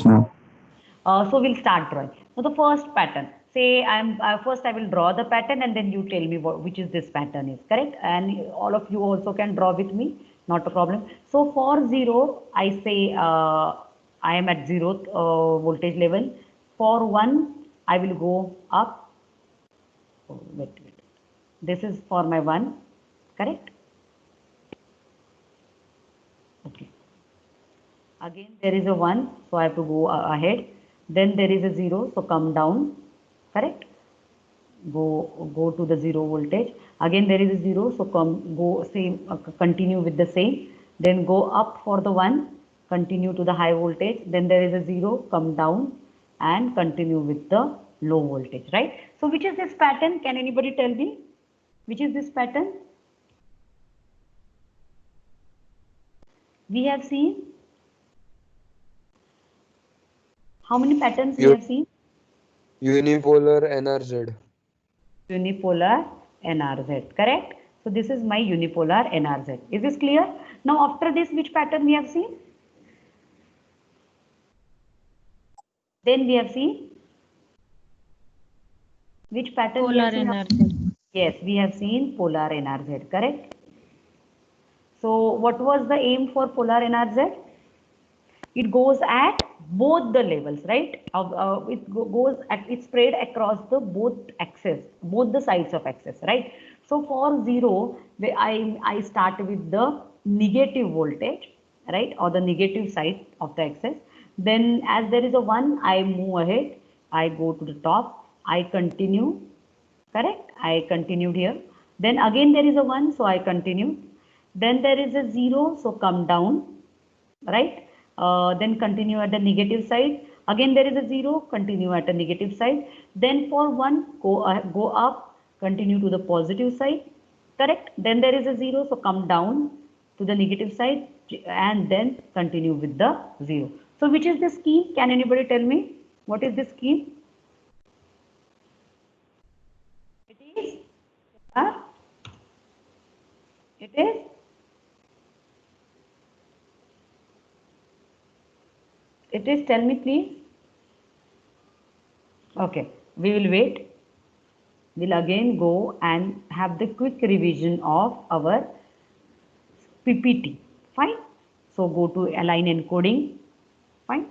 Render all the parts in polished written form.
ma'am. So we'll start drawing. So the first pattern, say first I will draw the pattern and then you tell me which is this pattern is, correct? And all of you also can draw with me, not a problem. So for 0, I say I am at 0th voltage level. For 1, I will go up. Oh, wait. This is for my 1, correct? Okay. Again there is a 1, so I have to go ahead. Then there is a 0, so come down, correct? Go to the 0 voltage. Again there is a 0, so continue with the same. Then go up for the 1, continue to the high voltage. Then there is a 0, come down and continue with the low voltage, right? So which is this pattern? Can anybody tell me? Which is this pattern? We have seen how many patterns we U- have seen? Unipolar NRZ. Unipolar NRZ, correct? So this is my unipolar NRZ. Is this clear? Now after this, which pattern we have seen? Then we have seen which pattern we have Polar seen? NRZ. Yes, we have seen polar NRZ, correct? So what was the aim for polar NRZ? It goes at both the levels, right? It's spread across the both axes, both the sides of axis, right? So for 0, I start with the negative voltage, right, or the negative side of the axis. Then as there is a 1, I move ahead, I go to the top, I continue, correct? I continued here. Then again there is a 1, so I continue. Then there is a 0, so come down, right? Then continue at the negative side. Again there is a 0, continue at the negative side. Then for 1, go up, continue to the positive side, correct? Then there is a 0, so come down to the negative side and then continue with the 0. So which is the scheme? Can anybody tell me? What is the scheme? It is, it is It is, tell me please. Okay, we will wait. We'll again go and have the quick revision of our PPT. Fine. So go to align encoding. Fine.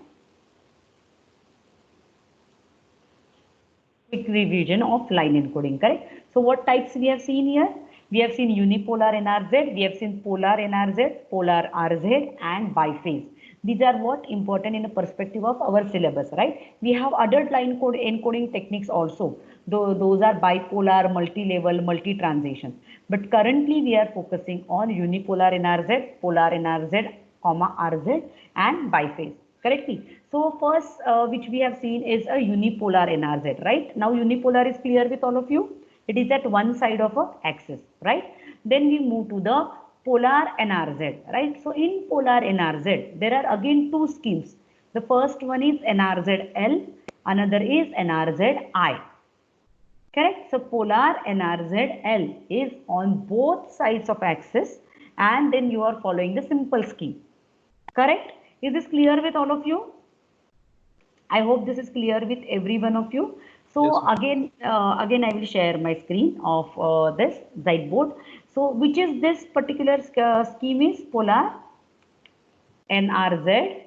Quick revision of line encoding, correct? So what types we have seen here? We have seen unipolar NRZ, we have seen polar NRZ, polar RZ and biphase. These are what important in the perspective of our syllabus, right? We have other line code encoding techniques also. Those are bipolar, multi-level, multi-transition. But currently we are focusing on unipolar NRZ, polar NRZ, RZ and biphase. Correctly. So first which we have seen is a unipolar NRZ, right? Now unipolar is clear with all of you. It is at one side of a axis, right? Then we move to the polar NRZ, right? So in polar NRZ, there are again two schemes. The first one is NRZL, another is NRZI. Correct? So polar NRZL is on both sides of axis and then you are following the simple scheme. Correct? Is this clear with all of you? I hope this is clear with every one of you. So Yes, again I will share my screen of this Ziteboard. So which is this particular scheme is polar NRZ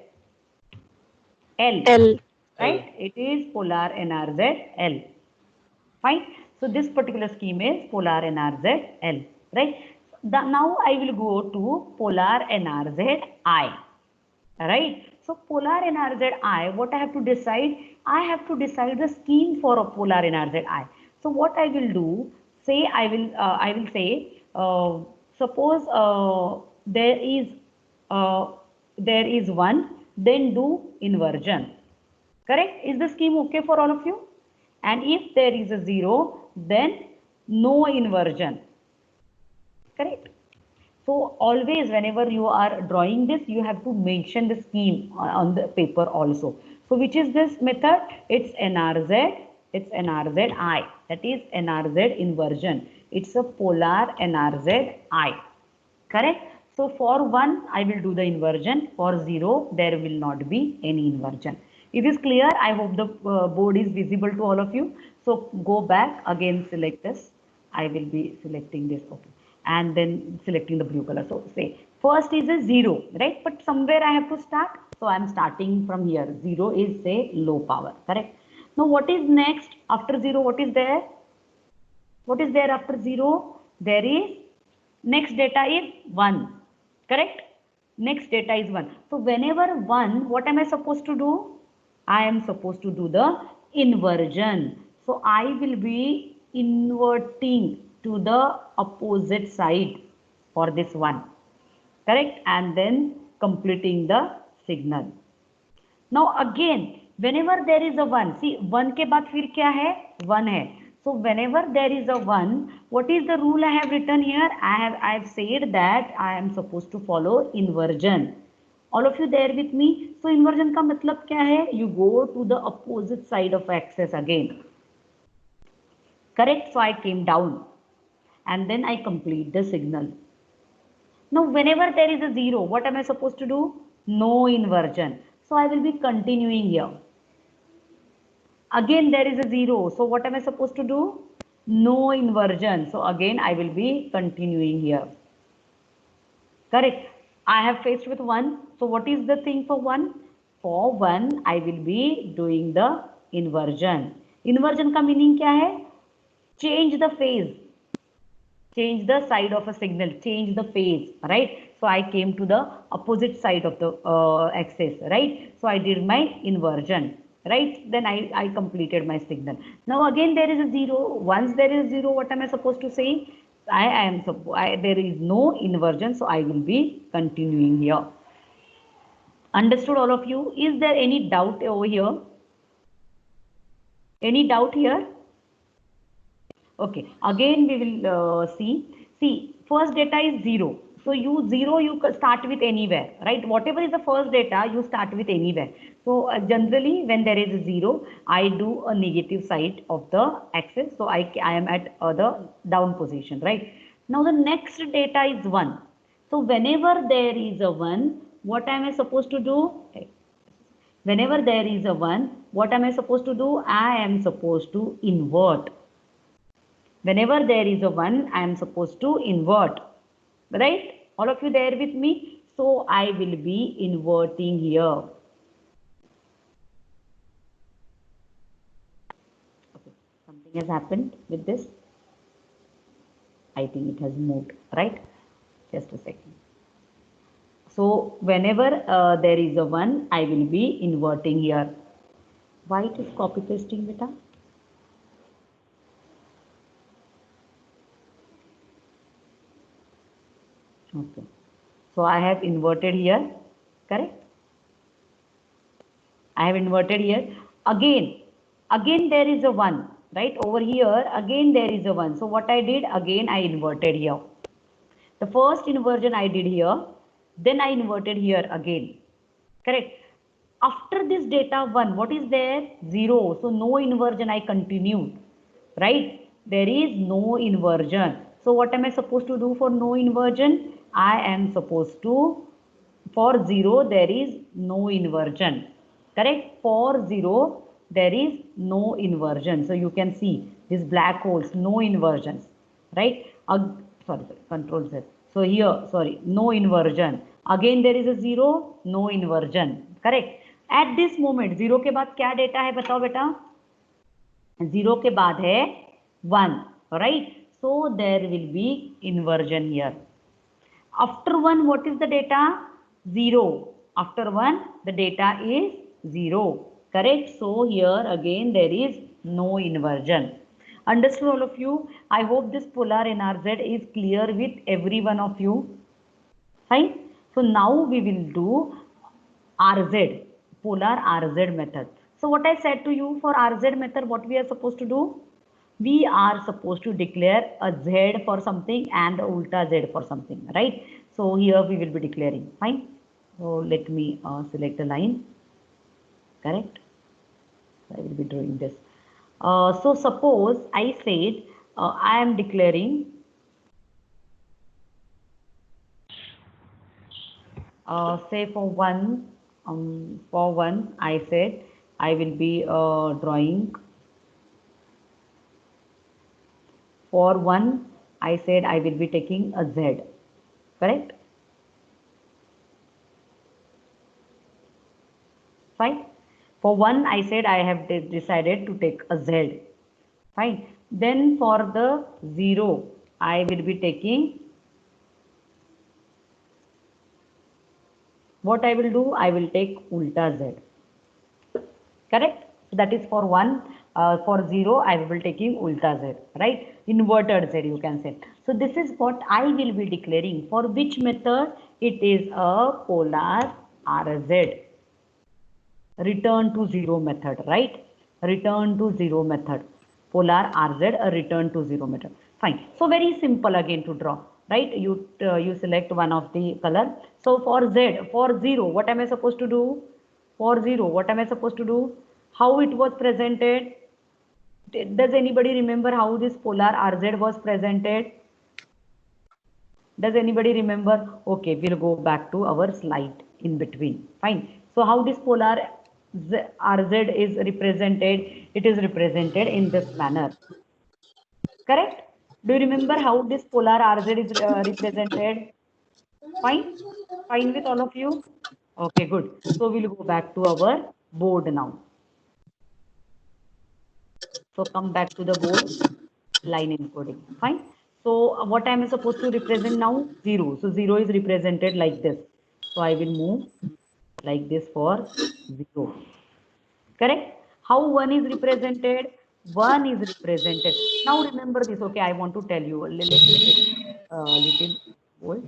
L, L. L. right? It is polar NRZ L. Fine. So this particular scheme is polar NRZ L, right? Now I will go to polar NRZ I. Right. So polar NRZI, what I have to decide? I have to decide the scheme for a polar NRZI. So what I will do, say I will say, suppose there is one, then do inversion. Correct? Is the scheme okay for all of you? And if there is a 0, then no inversion. Correct? So always whenever you are drawing this, you have to mention the scheme on the paper also. So which is this method? It's NRZ, it's NRZI. That is NRZ inversion. It's a polar NRZI. Correct? So for 1, I will do the inversion. For 0, there will not be any inversion. It is clear. I hope the board is visible to all of you. So go back again, select this. I will be selecting this, okay, and then selecting the blue color. So say first is a 0, right? But somewhere I have to start. So I'm starting from here. 0 is say low power, correct? Now what is next after 0? What is there? What is there after 0? There is next data is 1, correct? Next data is 1. So whenever 1, what am I supposed to do? I am supposed to do the inversion. So I will be inverting to the opposite side for this 1, correct? And then completing the signal. Now again, whenever there is a 1, see 1 के बाद फिर क्या है? 1 है. So whenever there is a 1, what is the rule I have written here? I have said that I am supposed to follow inversion. All of you there with me? So inversion का मतलब क्या है? You go to the opposite side of axis again. Correct? So I came down and then I complete the signal. Now whenever there is a 0, what am I supposed to do? No inversion. So I will be continuing here. Again there is a 0. So what am I supposed to do? No inversion. So again I will be continuing here. Correct. I have faced with 1. So what is the thing for 1? For 1 I will be doing the inversion. Inversion का meaning क्या है? Change the phase. Change the side of a signal. Change the phase. Right. So I came to the opposite side of the axis. Right. So I did my inversion. Right, then I completed my signal. Now again there is a 0. Once there is 0, what am I supposed to say? There is no inversion, so I will be continuing here. Understood all of you? Is there any doubt over here? Any doubt here? Okay, again we will see first data is 0. So you start with anywhere, right? Whatever is the first data, you start with anywhere. So generally when there is a 0, I do a negative side of the axis. So I am at the down position, right? Now the next data is 1. So whenever there is a 1, what am I supposed to do? Whenever there is a 1, what am I supposed to do? I am supposed to invert. Whenever there is a 1, I am supposed to invert. Right? All of you there with me? So I will be inverting here. Okay. Something has happened with this. I think it has moved, right? Just a second. So whenever there is a 1, I will be inverting here. Why it is copy pasting, beta? Okay. So I have inverted here, correct? I have inverted here. Again there is a 1, right? Over here, again there is a 1. So what I did, again I inverted here. The first inversion I did here, then I inverted here again, correct? After this data 1, what is there? 0. So no inversion, I continued, right? There is no inversion. So what am I supposed to do for no inversion? I am supposed to, for 0, there is no inversion, correct? For 0, there is no inversion. So you can see these black holes, no inversions, right? Sorry, control Z. So here, sorry, no inversion. Again there is a 0, no inversion, correct? At this moment, 0 के बाद क्या data है बताओ बेटा? 0 के बाद है 1, right? So there will be inversion here. After 1, what is the data? 0. After 1, the data is 0, correct? So here again there is no inversion. Understood all of you? I hope this polar NRZ is clear with every one of you. Fine. So now we will do RZ, polar RZ method. So what I said to you, for RZ method, what we are supposed to do? We are supposed to declare a Z for something and the ulta Z for something, right? So here we will be declaring. Fine. So let me select a line. Correct. I will be doing this. So suppose I said I am declaring say for one I said I will be drawing for 1. I said I will be taking a Z, correct? Fine. For 1, I said I have decided to take a Z. Fine. Then for the 0, I will be taking, what I will do? I will take ulta Z. Correct? So that is for 1. For 0, I will be taking ulta Z, right? Inverted Z, you can say. So this is what I will be declaring. For which method? It is a polar RZ. Return to 0 method, right? Return to 0 method. Polar RZ, a return to 0 method. Fine. So very simple again to draw, right? You select one of the color. So for Z, for 0, what am I supposed to do? For 0, what am I supposed to do? How it was presented? Does anybody remember how this polar RZ was presented? Does anybody remember? Okay, we'll go back to our slide in between. Fine. So how this polar RZ is represented? It is represented in this manner. Correct? Do you remember how this polar RZ is represented? Fine? Fine with all of you? Okay, good. So we'll go back to our board now. So come back to the board, line encoding. Fine. So what I am supposed to represent now? 0. So 0 is represented like this. So I will move like this for 0. Correct? How 1 is represented? 1 is represented. Now remember this. Okay, I want to tell you. Let me take a little hold.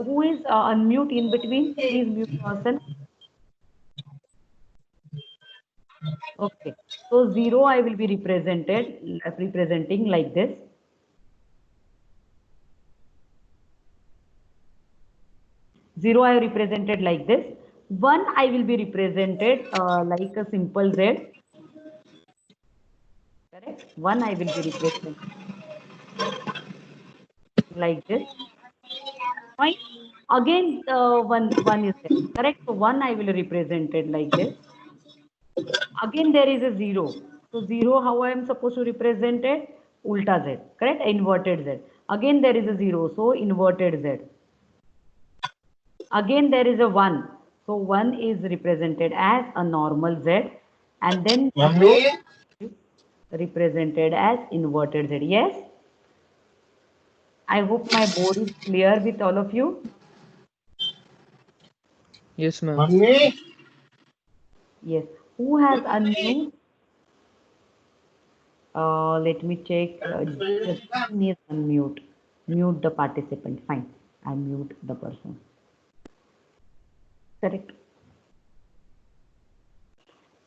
Who is unmute in between? Please mute yourself. Okay. So 0 I will be representing like this. 0 I have represented like this. 1 I will be represented like a simple Z. Correct? 1 I will be represented like this. Fine. Again, one is there. Correct? So 1 I will represented like this. Again, there is a 0. So 0, how I am supposed to represent it? Ulta Z. Correct? Inverted Z. Again, there is a 0. So inverted Z. Again, there is a 1. So 1 is represented as a normal Z. And then 0 is represented as inverted Z. Yes? I hope my board is clear with all of you. Yes, ma'am. Yes. Who has unmute? Let me check. Justin is unmute. Mute the participant. Fine. I mute the person. Correct.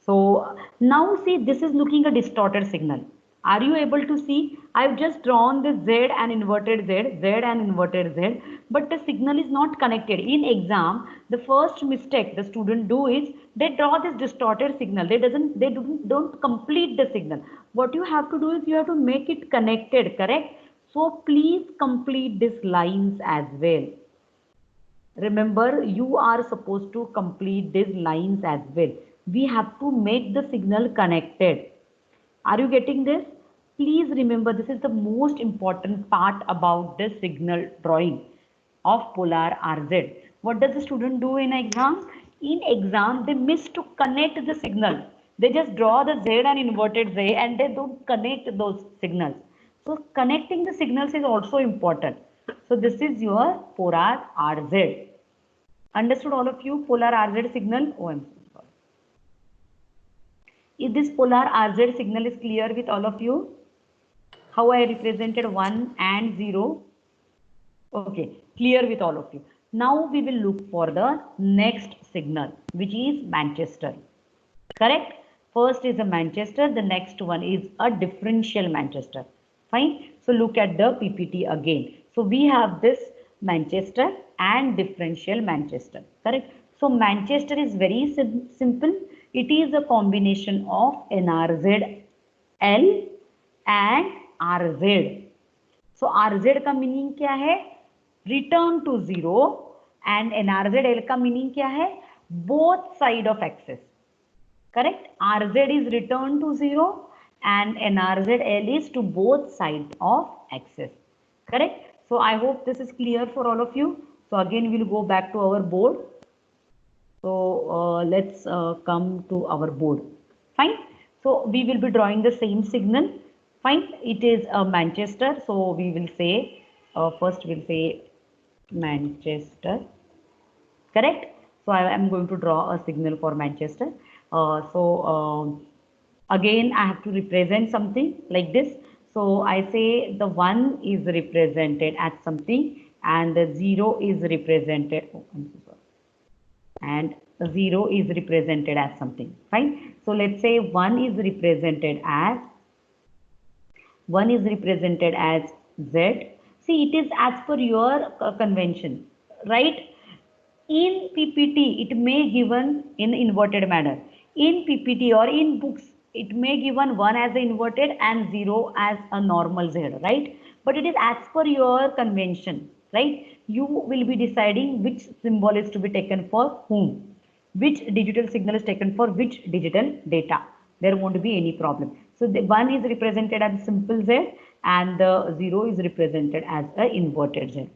So now see, this is looking a distorted signal. Are you able to see? I've just drawn this Z and inverted Z, Z and inverted Z, but the signal is not connected. In exam, the first mistake the student do is they draw this distorted signal. They don't complete the signal. What you have to do is you have to make it connected, correct? So please complete these lines as well. Remember, you are supposed to complete these lines as well. We have to make the signal connected. Are you getting this? Please remember, this is the most important part about the signal drawing of polar RZ. What does the student do in exam? In exam, they miss to connect the signal. They just draw the Z and inverted Z and they don't connect those signals. So connecting the signals is also important. So this is your polar RZ. Understood all of you? Polar RZ signal. Oh, I'm so sorry. If this polar RZ signal is clear with all of you, how I represented 1 and 0. Okay, clear with all of you. Now we will look for the next signal, which is Manchester. Correct? First is a Manchester, the next one is a differential Manchester. Fine. So look at the PPT again. So we have this Manchester and differential Manchester. Correct? So Manchester is very simple. It is a combination of NRZ L and RZ. So RZ का meaning क्या है? Return to 0 and NRZ L का meaning क्या है? both side of axis. Correct? RZ is returned to 0 and NRZL is to both sides of axis. Correct? So I hope this is clear for all of you. So again, we'll go back to our board. So let's come to our board. Fine. So we will be drawing the same signal. Fine. It is Manchester. So we will say, first we'll say Manchester. Correct? So I am going to draw a signal for Manchester. Again, I have to represent something like this. So I say the 1 is represented as something and the 0 is represented. Oh, I'm so sorry. And 0 is represented as something. Fine. So let's say 1 is represented as Z. See, it is as per your convention, right? In PPT, it may given in inverted manner. In PPT or in books, it may given 1 as a inverted and 0 as a normal Z, right? But it is as per your convention, right? You will be deciding which symbol is to be taken for whom, which digital signal is taken for which digital data. There won't be any problem. So the 1 is represented as simple Z and the 0 is represented as a inverted Z.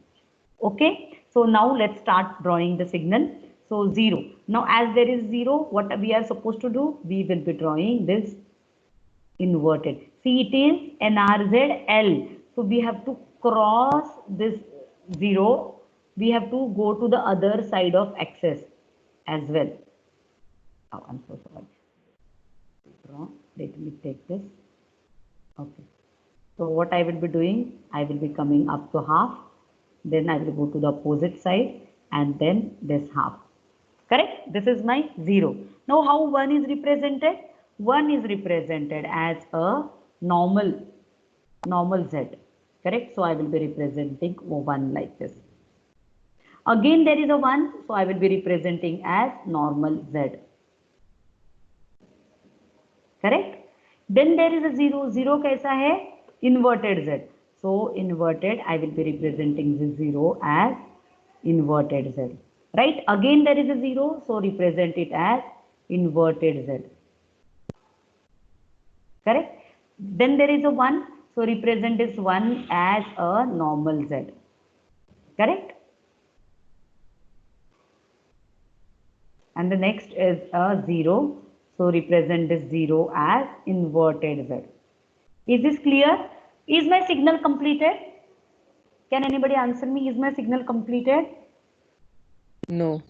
Okay, so now let's start drawing the signal. So 0. Now as there is 0, what we are supposed to do? We will be drawing this inverted. See, it is NRZL. So we have to cross this 0. We have to go to the other side of axis as well. Oh, I'm so sorry. Let me take this. Okay. So what I will be doing? I will be coming up to half. Then I will go to the opposite side and then this half. Correct? This is my 0. Now how 1 is represented? 1 is represented as a normal Z. Correct? So I will be representing 1 like this. Again there is a 1, so I will be representing as normal Z. Correct? Then there is a 0. 0 kaisa hai? Inverted Z. So inverted, I will be representing the 0 as inverted Z. Right? Again there is a 0, so represent it as inverted Z. Correct? Then there is a 1, so represent this 1 as a normal Z. Correct? And the next is a 0, so represent this 0 as inverted Z. Is this clear? Is my signal completed? Can anybody answer me? Is my signal completed? No.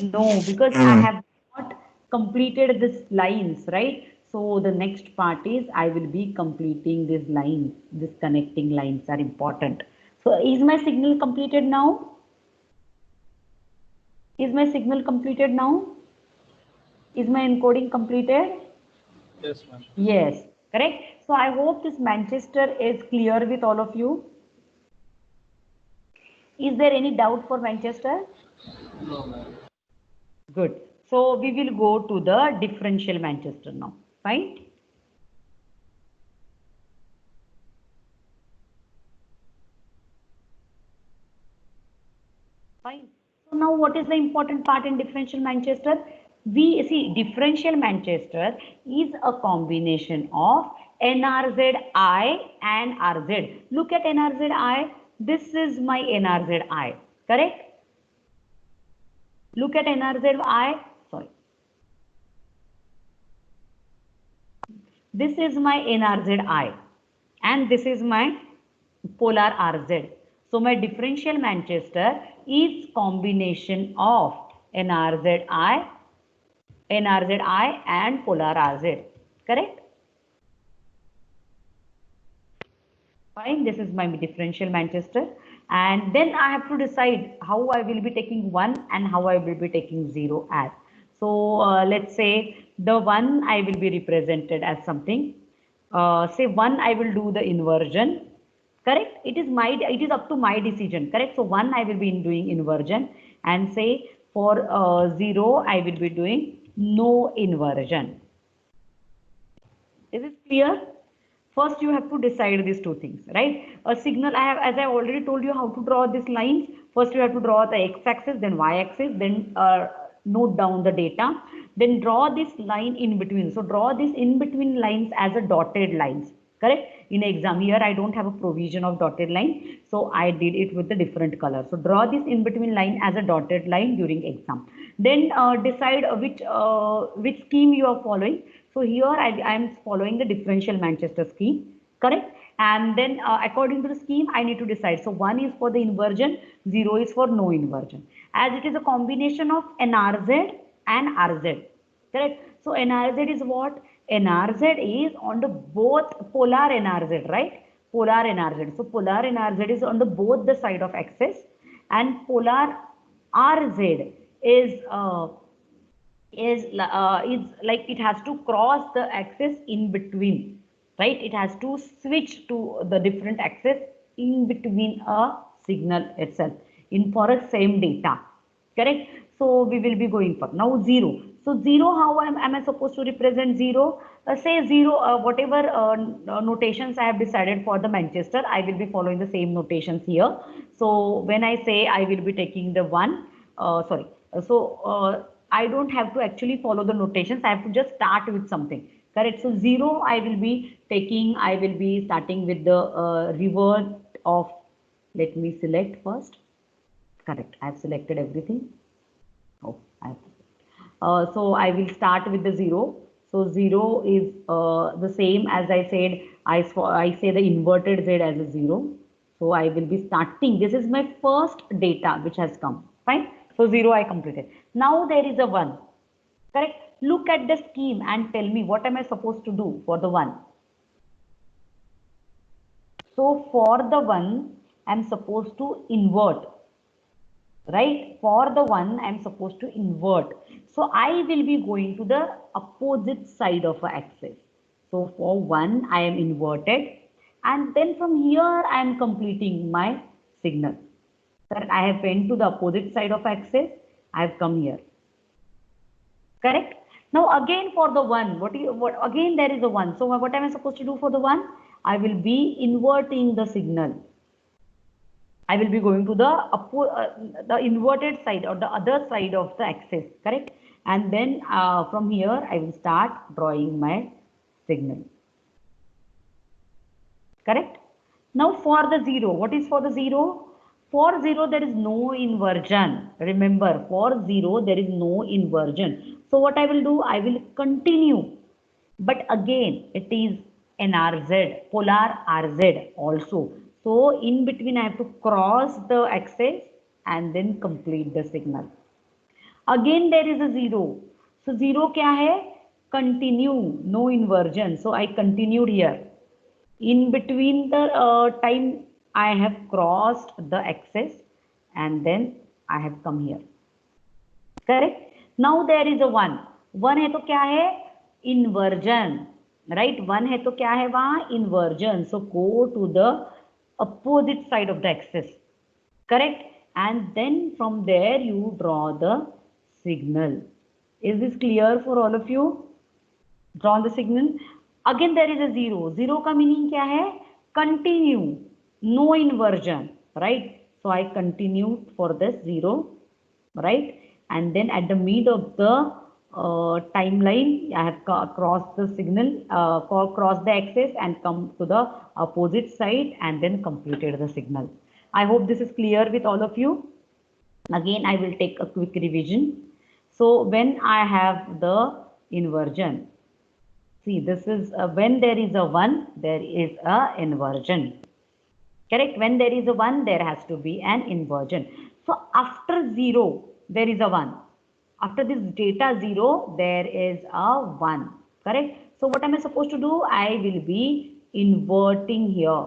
No, because I have not completed this lines, right? So the next part is I will be completing these lines. These connecting lines are important. So is my signal completed now? Is my signal completed now? Is my encoding completed? Yes, ma'am. Yes, correct. So I hope this Manchester is clear with all of you. Is there any doubt for Manchester? No, ma'am. Good. So we will go to the differential Manchester now. Fine. Fine. So now what is the important part in differential Manchester? We see differential Manchester is a combination of NRZI and RZ. Look at NRZI. This is my NRZI. Correct? Look at NRZI. Sorry. This is my NRZI and this is my polar RZ. So my differential Manchester is combination of NRZI and polar RZ. Correct? Fine, this is my differential Manchester. And then I have to decide how I will be taking 1 and how I will be taking 0 as. So let's say the 1 I will be represented as something. Say 1 I will do the inversion. Correct? It is up to my decision. Correct? So 1 I will be doing inversion and say for 0 I will be doing no inversion. Is it clear? First, you have to decide these two things, right? A signal, as I already told you how to draw these lines. First, you have to draw the x-axis, then y-axis, then note down the data. Then draw this line in between. So draw this in between lines as a dotted lines. Correct? In exam here, I don't have a provision of dotted line. So I did it with a different color. So draw this in between line as a dotted line during exam. Then decide which scheme you are following. So here I am following the differential Manchester scheme. Correct? And then according to the scheme, I need to decide. So 1 is for the inversion, 0 is for no inversion. As it is a combination of NRZ and RZ. Correct? So NRZ is what? NRZ is on the both polar NRZ, right? Polar NRZ. So polar NRZ is on the both the side of axis, and polar RZ is like it has to cross the axis in between, right? It has to switch to the different axis in between a signal itself in for a same data. Correct? So we will be going for now 0. So 0, how am I supposed to represent 0? Say 0, whatever notations I have decided for the Manchester, I will be following the same notations here. So when I say I will be taking the 1, I don't have to actually follow the notations. I have to just start with something. Correct? So 0, I will be starting with the revert of, let me select first. Correct. I have selected everything. Oh, so I will start with the 0. So 0 is the same as I said. I say the inverted Z as a 0. So I will be starting. This is my first data which has come. Fine. So 0 I completed. Now there is a 1. Correct. Look at the scheme and tell me what am I supposed to do for the 1. So for the 1, I am supposed to invert. Right? For the 1, I am supposed to invert. So I will be going to the opposite side of the axis. So for 1, I am inverted. And then from here, I am completing my signal. Correct? I have went to the opposite side of axis. I have come here. Correct? Now again for the 1, again there is a 1. So what am I supposed to do for the 1? I will be inverting the signal. I will be going to the inverted side or the other side of the axis, correct? And then from here, I will start drawing my signal. Correct? Now for the 0, what is for the 0? For 0, there is no inversion. Remember, for 0, there is no inversion. So what I will do, I will continue. But again, it is NRZ, polar RZ also. So in between, I have to cross the axis and then complete the signal. Again, there is a 0. So 0 kya hai? Continue, no inversion. So I continued here. In between the time, I have crossed the axis and then I have come here. Correct? Now there is a 1. 1 hai to kya hai? Inversion. Right? 1 hai to kya hai wahan? Inversion. So go to the opposite side of the axis. Correct? And then from there you draw the signal. Is this clear for all of you? Draw the signal. Again there is a 0. 0 ka meaning kya hai? Continue. No inversion. Right? So I continue for this 0. Right? And then at the mid of the timeline, I have crossed the signal, crossed the axis and come to the opposite side and then completed the signal. I hope this is clear with all of you. Again, I will take a quick revision. So when I have the inversion, see this is when there is a 1, there is a inversion. Correct? When there is a 1, there has to be an inversion. So after 0, there is a 1. After this data 0, there is a 1. Correct? So what am I supposed to do? I will be inverting here.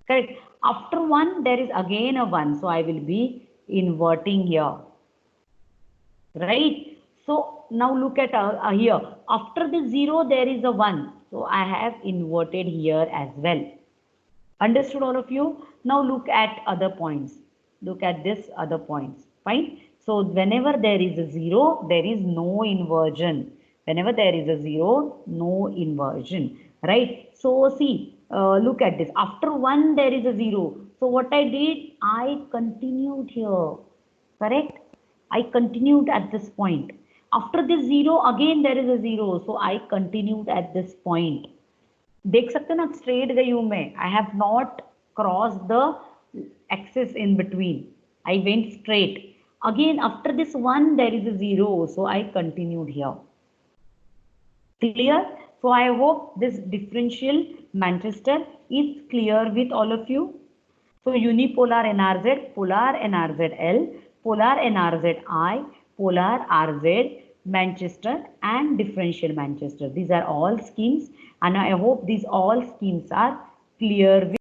Correct? After 1, there is again a 1. So I will be inverting here. Right? So now look at here. After the 0, there is a 1. So I have inverted here as well. Understood all of you? Now look at other points. Look at this other points. Fine. So whenever there is a 0, there is no inversion. Whenever there is a 0, no inversion. Right. So see, look at this. After 1, there is a 0. So what I did, I continued here. Correct. I continued at this point. After this 0, again there is a 0. So I continued at this point. देख सकते हो ना, straight गई हूं मैं. I have not crossed the axis in between. I went straight. Again, after this 1, there is a 0. So I continued here. Clear? So I hope this differential Manchester is clear with all of you. So unipolar NRZ, polar NRZL, polar NRZI, polar RZ, Manchester and differential Manchester. These are all schemes and I hope these all schemes are clear with